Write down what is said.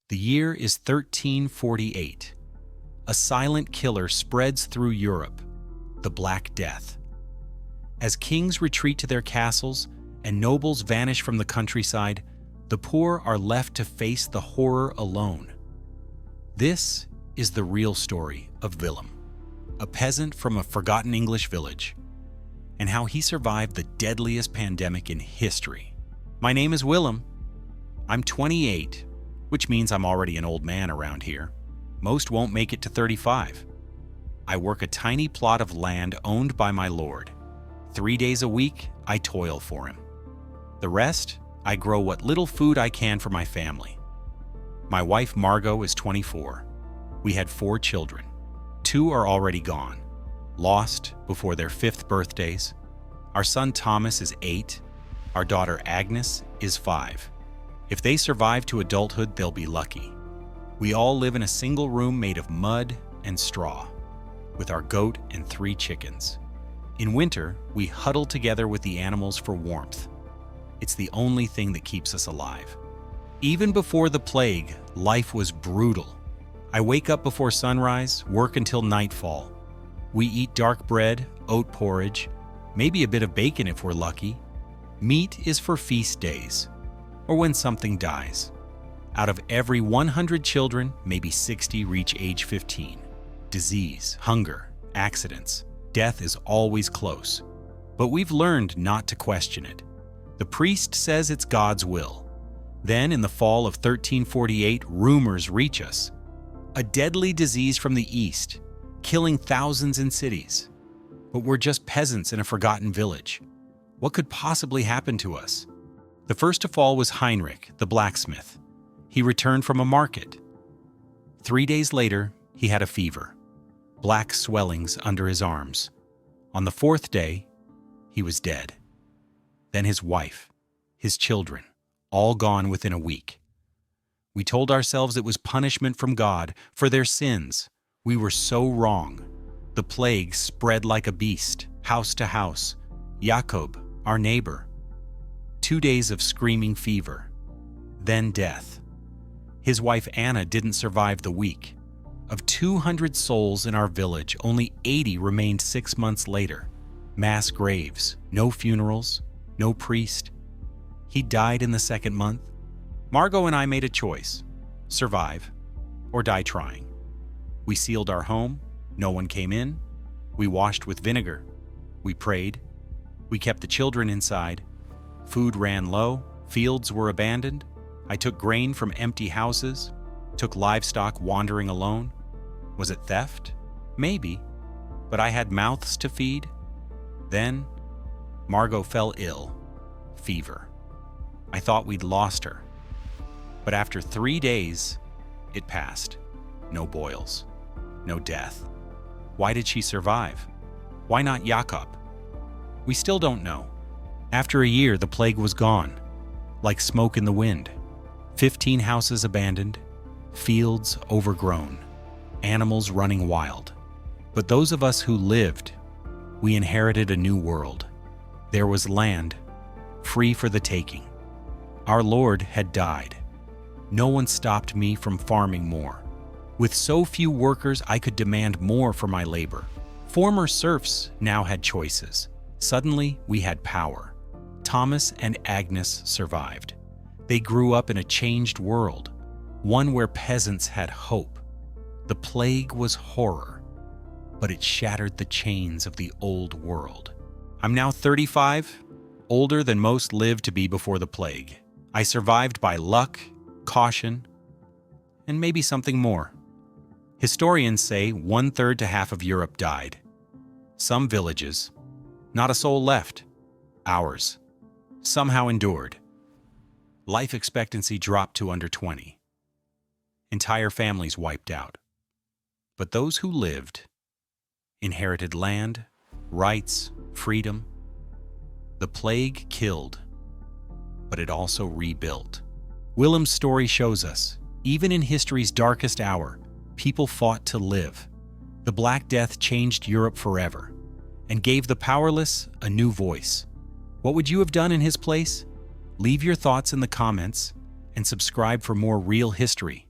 The year is 1348. A silent killer spreads through Europe, the Black Death. As kings retreat to their castles and nobles vanish from the countryside, the poor are left to face the horror alone. This is the real story of Willem, a peasant from a forgotten English village, and how he survived the deadliest pandemic in history. My name is Willem. I'm 28, which means I'm already an old man around here. Most won't make it to 35. I work a tiny plot of land owned by my lord. 3 days a week, I toil for him. The rest, I grow what little food I can for my family. My wife Margot is 24. We had 4 children. 2 are already gone, lost before their 5th birthdays. Our son Thomas is 8. Our daughter Agnes is 5. If they survive to adulthood, they'll be lucky. We all live in a single room made of mud and straw, with our goat and 3 chickens. In winter, we huddle together with the animals for warmth. It's the only thing that keeps us alive. Even before the plague, life was brutal. I wake up before sunrise, work until nightfall. We eat dark bread, oat porridge, maybe a bit of bacon if we're lucky. Meat is for feast days, or when something dies. Out of every 100 children, maybe 60 reach age 15. Disease, hunger, accidents, death is always close. But we've learned not to question it. The priest says it's God's will. Then, in the fall of 1348, rumors reach us. A deadly disease from the east, killing thousands in cities. But we're just peasants in a forgotten village. What could possibly happen to us? The first to fall was Heinrich, the blacksmith. He returned from a market. 3 days later, he had a fever, black swellings under his arms. On the 4th day, he was dead. Then his wife, his children, all gone within a week. We told ourselves it was punishment from God for their sins. We were so wrong. The plague spread like a beast, house to house. Jacob, our neighbor. 2 days of screaming fever, then death. His wife Anna didn't survive the week. Of 200 souls in our village, only 80 remained 6 months later. Mass graves, no funerals, no priest. He died in the 2nd month. Margot and I made a choice: survive or die trying. We sealed our home. No one came in. We washed with vinegar. We prayed. We kept the children inside. Food ran low. Fields were abandoned. I took grain from empty houses. Took livestock wandering alone. Was it theft? Maybe. But I had mouths to feed. Then, Margot fell ill. Fever. I thought we'd lost her. But after 3 days, it passed. No boils. No death. Why did she survive? Why not Jacob? We still don't know. After a year, the plague was gone, like smoke in the wind. 15 houses abandoned, fields overgrown, animals running wild. But those of us who lived, we inherited a new world. There was land, free for the taking. Our Lord had died. No one stopped me from farming more. With so few workers, I could demand more for my labor. Former serfs now had choices. Suddenly, we had power. Thomas and Agnes survived. They grew up in a changed world, one where peasants had hope. The plague was horror, but it shattered the chains of the old world. I'm now 35, older than most lived to be before the plague. I survived by luck, caution, and maybe something more. Historians say 1/3 to half of Europe died. Some villages, not a soul left. Ours, somehow endured. Life expectancy dropped to under 20. Entire families wiped out. But those who lived inherited land, rights, freedom. The plague killed, but it also rebuilt. Willem's story shows us, even in history's darkest hour, people fought to live. The Black Death changed Europe forever and gave the powerless a new voice. What would you have done in his place? Leave your thoughts in the comments and subscribe for more real history.